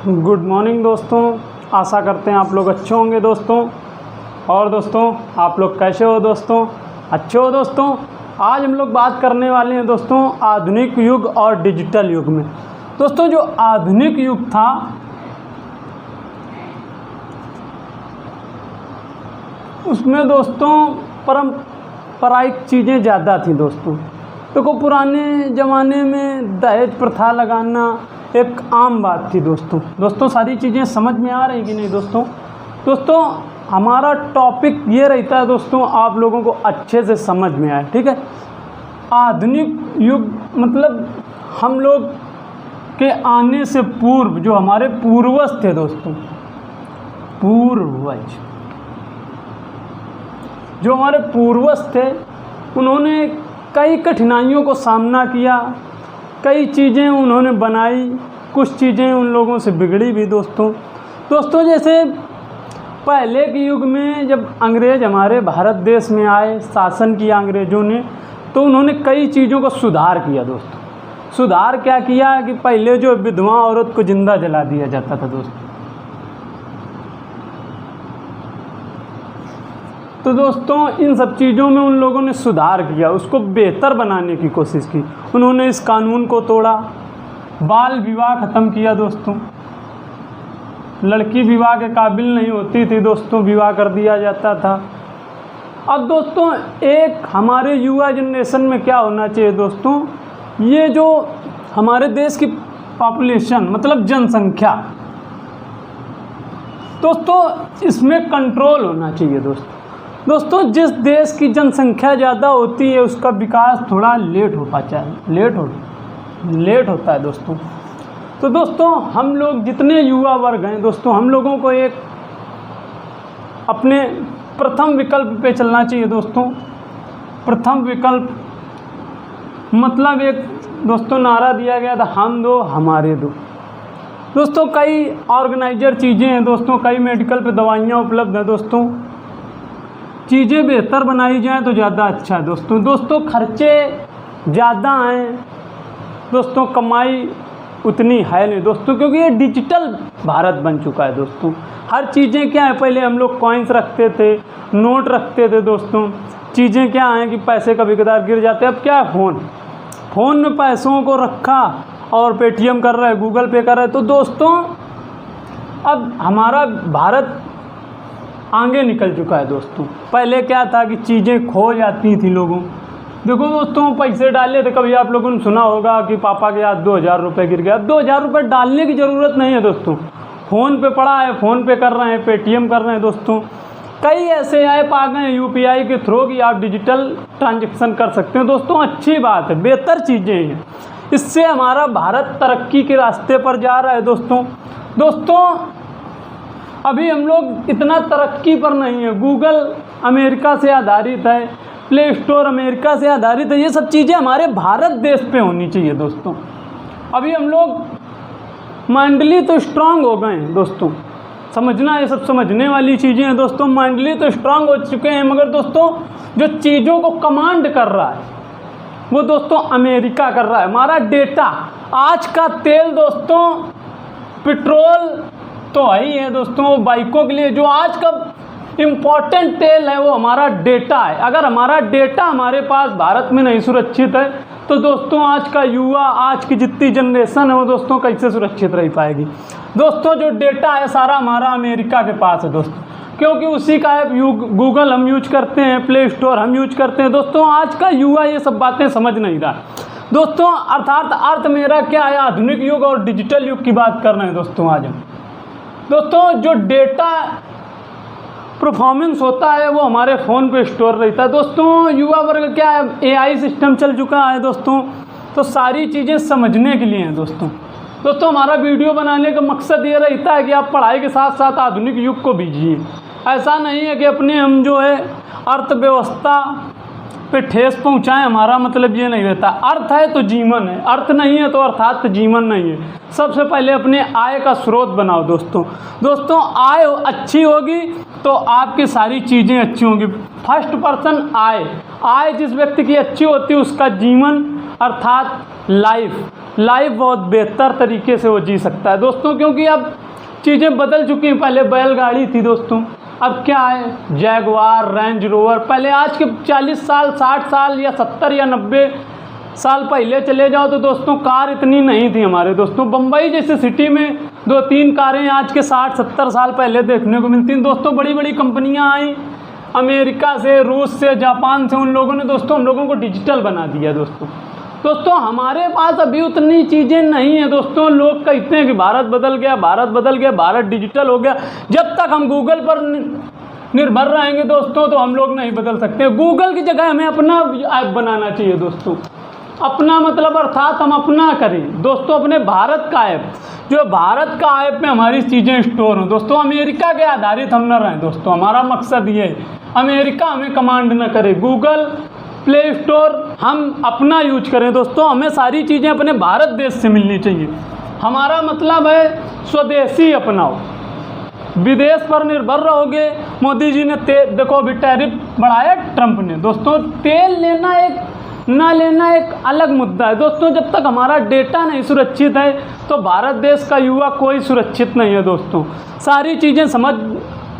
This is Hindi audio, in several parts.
गुड मॉर्निंग दोस्तों, आशा करते हैं आप लोग अच्छे होंगे दोस्तों। और दोस्तों आप लोग कैसे हो दोस्तों? अच्छे हो दोस्तों? आज हम लोग बात करने वाले हैं दोस्तों आधुनिक युग और डिजिटल युग में। दोस्तों जो आधुनिक युग था उसमें दोस्तों पारंपरिक चीज़ें ज़्यादा थी दोस्तों। देखो पुराने ज़माने में दहेज प्रथा लगाना एक आम बात थी दोस्तों सारी चीज़ें समझ में आ रही कि नहीं दोस्तों हमारा टॉपिक ये रहता है दोस्तों आप लोगों को अच्छे से समझ में आए, ठीक है। आधुनिक युग मतलब हम लोग के आने से पूर्व जो हमारे पूर्वज थे दोस्तों, जो हमारे पूर्वज थे उन्होंने कई कठिनाइयों को सामना किया, कई चीज़ें उन्होंने बनाई, कुछ चीज़ें उन लोगों से बिगड़ी भी दोस्तों जैसे पहले के युग में जब अंग्रेज़ हमारे भारत देश में आए, शासन किया अंग्रेज़ों ने, तो उन्होंने कई चीज़ों को सुधार किया दोस्तों। सुधार क्या किया कि पहले जो विधवा औरत को जिंदा जला दिया जाता था दोस्तों इन सब चीज़ों में उन लोगों ने सुधार किया, उसको बेहतर बनाने की कोशिश की। उन्होंने इस कानून को तोड़ा, बाल विवाह ख़त्म किया दोस्तों। लड़की विवाह के काबिल नहीं होती थी दोस्तों, विवाह कर दिया जाता था। अब दोस्तों एक हमारे युवा जनरेशन में क्या होना चाहिए दोस्तों, ये जो हमारे देश की पॉपुलेशन मतलब जनसंख्या दोस्तों इसमें कंट्रोल होना चाहिए दोस्तों जिस देश की जनसंख्या ज़्यादा होती है उसका विकास थोड़ा लेट होता है दोस्तों। तो दोस्तों हम लोग जितने युवा वर्ग हैं दोस्तों, हम लोगों को एक अपने प्रथम विकल्प पे चलना चाहिए दोस्तों। प्रथम विकल्प मतलब एक दोस्तों नारा दिया गया था, हम दो हमारे दो। दोस्तों कई ऑर्गेनाइजर चीज़ें हैं दोस्तों, कई मेडिकल पे दवाइयाँ उपलब्ध हैं दोस्तों। चीज़ें बेहतर बनाई जाएँ तो ज़्यादा अच्छा है दोस्तों खर्चे ज़्यादा हैं दोस्तों, कमाई उतनी है नहीं दोस्तों, क्योंकि ये डिजिटल भारत बन चुका है दोस्तों। हर चीज़ें क्या है, पहले हम लोग कॉइन्स रखते थे, नोट रखते थे दोस्तों। चीज़ें क्या हैं कि पैसे कभी कदार गिर जाते हैं। अब क्या है, फ़ोन में पैसों को रखा और पेटीएम कर रहे हैं, गूगल पे कर रहे हैं। तो दोस्तों अब हमारा भारत आगे निकल चुका है दोस्तों। पहले क्या था कि चीज़ें खो जाती थी लोगों। देखो दोस्तों पैसे डाले थे, कभी आप लोगों ने सुना होगा कि पापा के हाथ 2000 रुपये गिर गया। अब 2000 रुपये डालने की ज़रूरत नहीं है दोस्तों, फ़ोन पे पड़ा है, फ़ोन पे कर रहे हैं, पेटीएम कर रहे हैं दोस्तों। कई ऐसे ऐप आ गए हैं यूपीआई के थ्रू कि आप डिजिटल ट्रांजेक्शन कर सकते हैं दोस्तों। अच्छी बात है, बेहतर चीज़ें हैं, इससे हमारा भारत तरक्की के रास्ते पर जा रहा है दोस्तों। अभी हम लोग इतना तरक्की पर नहीं है। गूगल अमेरिका से आधारित है, प्ले स्टोर अमेरिका से आधारित है। ये सब चीज़ें हमारे भारत देश पे होनी चाहिए दोस्तों। अभी हम लोग माइंडली तो स्ट्रांग हो गए हैं दोस्तों, समझना ये सब समझने वाली चीज़ें हैं दोस्तों। माइंडली तो स्ट्रांग हो चुके हैं, मगर दोस्तों जो चीज़ों को कमांड कर रहा है वो दोस्तों अमेरिका कर रहा है। हमारा डेटा, आज का तेल दोस्तों, पेट्रोल तो है ही है दोस्तों बाइकों के लिए, जो आज का इम्पॉर्टेंट तेल है वो हमारा डेटा है। अगर हमारा डेटा हमारे पास भारत में नहीं सुरक्षित है तो दोस्तों आज का युवा, आज की जितनी जनरेशन है वो दोस्तों कैसे सुरक्षित रह पाएगी दोस्तों। जो डेटा है सारा हमारा अमेरिका के पास है दोस्तों, क्योंकि उसी का ऐप गूगल हम यूज करते हैं, प्ले स्टोर हम यूज करते हैं दोस्तों। आज का युवा ये सब बातें समझ नहीं रहा दोस्तों। अर्थात अर्थ मेरा क्या है, आधुनिक युग और डिजिटल युग की बात कर रहे हैं दोस्तों आज हम। दोस्तों जो डेटा परफॉर्मेंस होता है वो हमारे फ़ोन पे स्टोर रहता है दोस्तों। युवा वर्ग क्या है, एआई सिस्टम चल चुका है दोस्तों, तो सारी चीज़ें समझने के लिए हैं दोस्तों हमारा वीडियो बनाने का मकसद ये रहता है कि आप पढ़ाई के साथ साथ आधुनिक युग को बीजिए। ऐसा नहीं है कि अपने हम जो है अर्थव्यवस्था पे ठेस पहुंचाएं, हमारा मतलब ये नहीं रहता। अर्थ है तो जीवन है, अर्थ नहीं है तो अर्थात जीवन नहीं है। सबसे पहले अपने आय का स्रोत बनाओ दोस्तों आय अच्छी होगी तो आपकी सारी चीज़ें अच्छी होंगी। फर्स्ट पर्सन आय जिस व्यक्ति की अच्छी होती है उसका जीवन अर्थात लाइफ लाइफ बहुत बेहतर तरीके से वो जी सकता है दोस्तों, क्योंकि अब चीज़ें बदल चुकी हैं। पहले बैलगाड़ी थी दोस्तों, अब क्या है, जैगवार, रेंज रोवर। पहले आज के 40 साल 60 साल या 70 या 90 साल पहले चले जाओ तो दोस्तों कार इतनी नहीं थी हमारे दोस्तों। बम्बई जैसे सिटी में 2-3 कारें आज के 60-70 साल पहले देखने को मिलती हैं दोस्तों। बड़ी बड़ी कंपनियां आई अमेरिका से, रूस से, जापान से, उन लोगों ने दोस्तों हम लोगों को डिजिटल बना दिया दोस्तों हमारे पास अभी उतनी चीज़ें नहीं हैं दोस्तों। लोग कहते हैं कि भारत बदल गया, भारत बदल गया, भारत डिजिटल हो गया। जब तक हम गूगल पर निर्भर रहेंगे दोस्तों तो हम लोग नहीं बदल सकते। गूगल की जगह हमें अपना ऐप बनाना चाहिए दोस्तों। अपना मतलब अर्थात हम अपना करें दोस्तों, अपने भारत का ऐप, जो भारत का ऐप में हमारी चीज़ें स्टोर हों दोस्तों। अमेरिका के आधारित हम न रहें दोस्तों। हमारा मकसद ये है, अमेरिका हमें कमांड न करे, गूगल, प्ले स्टोर हम अपना यूज करें दोस्तों। हमें सारी चीज़ें अपने भारत देश से मिलनी चाहिए। हमारा मतलब है स्वदेशी अपनाओ। विदेश पर निर्भर रहोगे। मोदी जी ने देखो अभी टैरिफ बढ़ाया ट्रंप ने दोस्तों। तेल लेना ना लेना एक अलग मुद्दा है दोस्तों। जब तक हमारा डेटा नहीं सुरक्षित है तो भारत देश का युवा कोई सुरक्षित नहीं है दोस्तों। सारी चीज़ें समझ,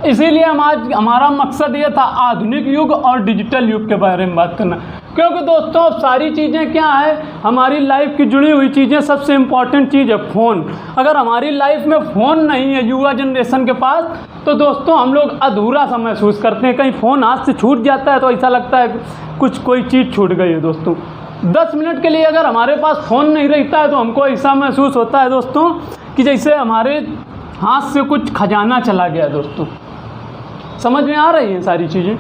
इसीलिए हम आज हमारा मकसद ये था आधुनिक युग और डिजिटल युग के बारे में बात करना, क्योंकि दोस्तों सारी चीज़ें क्या है, हमारी लाइफ की जुड़ी हुई चीज़ें। सबसे इम्पॉर्टेंट चीज़ है फ़ोन। अगर हमारी लाइफ में फ़ोन नहीं है युवा जनरेशन के पास तो दोस्तों हम लोग अधूरा सा महसूस करते हैं। कहीं फ़ोन हाथ से छूट जाता है तो ऐसा लगता है कोई चीज़ छूट गई है दोस्तों। 10 मिनट के लिए अगर हमारे पास फ़ोन नहीं रहता है तो हमको ऐसा महसूस होता है दोस्तों कि जैसे हमारे हाथ से कुछ खजाना चला गया दोस्तों। समझ में आ रही हैं सारी चीज़ें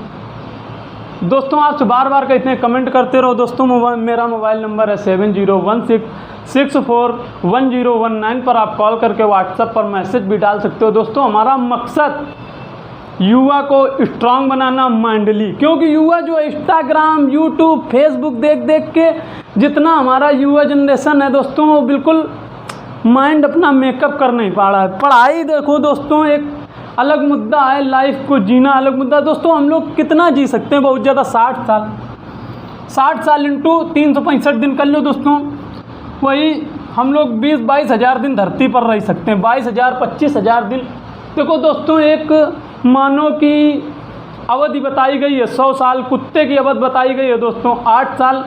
दोस्तों। आपसे बार बार कहते हैं कमेंट करते रहो दोस्तों। मेरा मोबाइल नंबर है 7016641019 पर आप कॉल करके व्हाट्सएप पर मैसेज भी डाल सकते हो दोस्तों। हमारा मकसद युवा को स्ट्रांग बनाना माइंडली, क्योंकि युवा जो इंस्टाग्राम, यूट्यूब, फेसबुक देख के जितना हमारा युवा जनरेशन है दोस्तों वो बिल्कुल माइंड अपना मेकअप कर नहीं पा रहा है। पढ़ाई देखो दोस्तों एक अलग मुद्दा है, लाइफ को जीना अलग मुद्दा है दोस्तों। हम लोग कितना जी सकते हैं, बहुत ज़्यादा 60 साल इंटू 365 दिन कर लो दोस्तों। वही हम लोग 20-22 हज़ार दिन धरती पर रह सकते हैं। 22,000-25,000 दिन देखो दोस्तों। एक मानव की अवधि बताई गई है 100 साल, कुत्ते की अवधि बताई गई है दोस्तों 8 साल।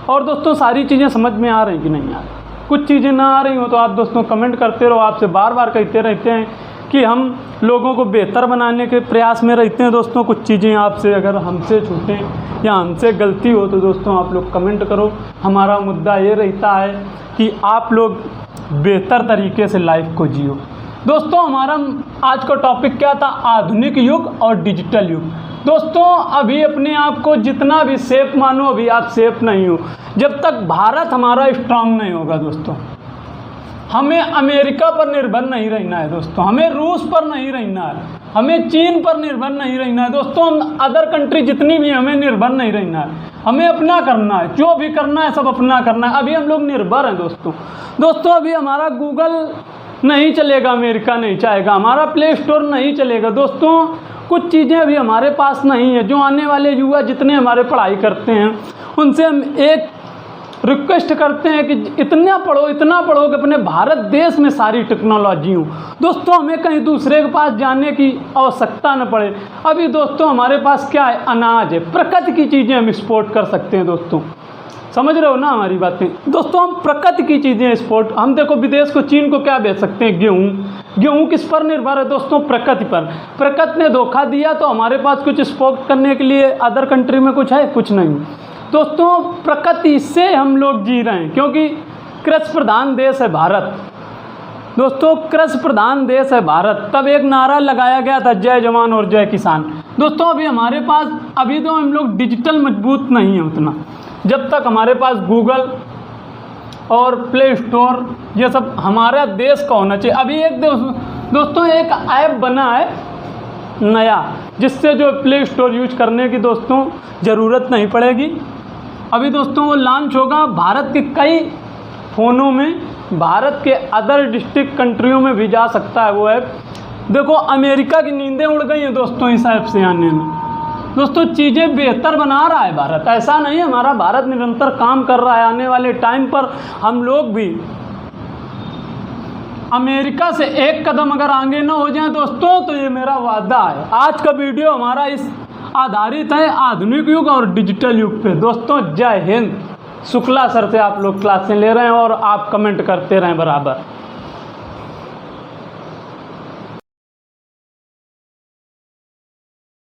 और दोस्तों सारी चीज़ें समझ में आ रही कि नहीं आ रही? कुछ चीज़ें ना आ रही हो तो आप दोस्तों कमेंट करते रहो। आपसे बार बार कहते रहते हैं कि हम लोगों को बेहतर बनाने के प्रयास में रहते हैं दोस्तों। कुछ चीज़ें आपसे अगर हमसे छूटें या हमसे गलती हो तो दोस्तों आप लोग कमेंट करो। हमारा मुद्दा ये रहता है कि आप लोग बेहतर तरीके से लाइफ को जियो दोस्तों। हमारा आज का टॉपिक क्या था, आधुनिक युग और डिजिटल युग दोस्तों। अभी अपने आप को जितना भी सेफ मानो, अभी आप सेफ नहीं हो जब तक भारत हमारा स्ट्रांग नहीं होगा दोस्तों। हमें अमेरिका पर निर्भर नहीं रहना है दोस्तों, हमें रूस पर नहीं रहना है, हमें चीन पर निर्भर नहीं रहना है दोस्तों। हम अदर कंट्री जितनी भी हमें निर्भर नहीं रहना है, हमें अपना करना है। जो भी करना है सब अपना करना है। अभी हम लोग निर्भर हैं दोस्तों। अभी हमारा गूगल नहीं चलेगा, अमेरिका नहीं चाहेगा, हमारा प्ले स्टोर नहीं चलेगा दोस्तों। कुछ चीज़ें अभी हमारे पास नहीं है। जो आने वाले युवा जितने हमारे पढ़ाई करते हैं उनसे हम एक रिक्वेस्ट करते हैं कि इतना पढ़ो कि अपने भारत देश में सारी टेक्नोलॉजी हो दोस्तों। हमें कहीं दूसरे के पास जाने की आवश्यकता न पड़े। अभी दोस्तों हमारे पास क्या है, अनाज है, प्रकृति की चीज़ें हम एक्सपोर्ट कर सकते हैं दोस्तों। समझ रहे हो ना हमारी बातें दोस्तों। हम प्रकृति की चीज़ें एक्सपोर्ट, हम देखो विदेश को, चीन को क्या बेच सकते हैं, गेहूँ किस पर निर्भर है दोस्तों, प्रकृति पर। प्रकृति ने धोखा दिया तो हमारे पास कुछ एक्सपोर्ट करने के लिए अदर कंट्री में कुछ है, कुछ नहीं दोस्तों। प्रकृति से हम लोग जी रहे हैं क्योंकि कृषि प्रधान देश है भारत दोस्तों। कृषि प्रधान देश है भारत। तब एक नारा लगाया गया था, जय जवान और जय किसान दोस्तों। अभी हमारे पास, अभी तो हम लोग डिजिटल मजबूत नहीं है उतना। जब तक हमारे पास गूगल और प्ले स्टोर ये सब हमारा देश का होना चाहिए। अभी एक दोस्तों एक ऐप बना है नया, जिससे जो प्ले स्टोर यूज करने की दोस्तों ज़रूरत नहीं पड़ेगी। अभी दोस्तों वो लॉन्च होगा भारत के कई फ़ोनों में, भारत के अदर डिस्ट्रिक्ट कंट्रियों में भी जा सकता है वो ऐप। देखो अमेरिका की नींदें उड़ गई हैं दोस्तों इस ऐप से आने में। दोस्तों चीज़ें बेहतर बना रहा है भारत, ऐसा नहीं है, हमारा भारत निरंतर काम कर रहा है। आने वाले टाइम पर हम लोग भी अमेरिका से एक कदम अगर आगे ना हो जाए दोस्तों, तो ये मेरा वादा है। आज का वीडियो हमारा इस आधारित है आधुनिक युग और डिजिटल युग पे। दोस्तों जय हिंद। शुक्ला सर से आप लोग क्लासें ले रहे हैं और आप कमेंट करते रहें बराबर।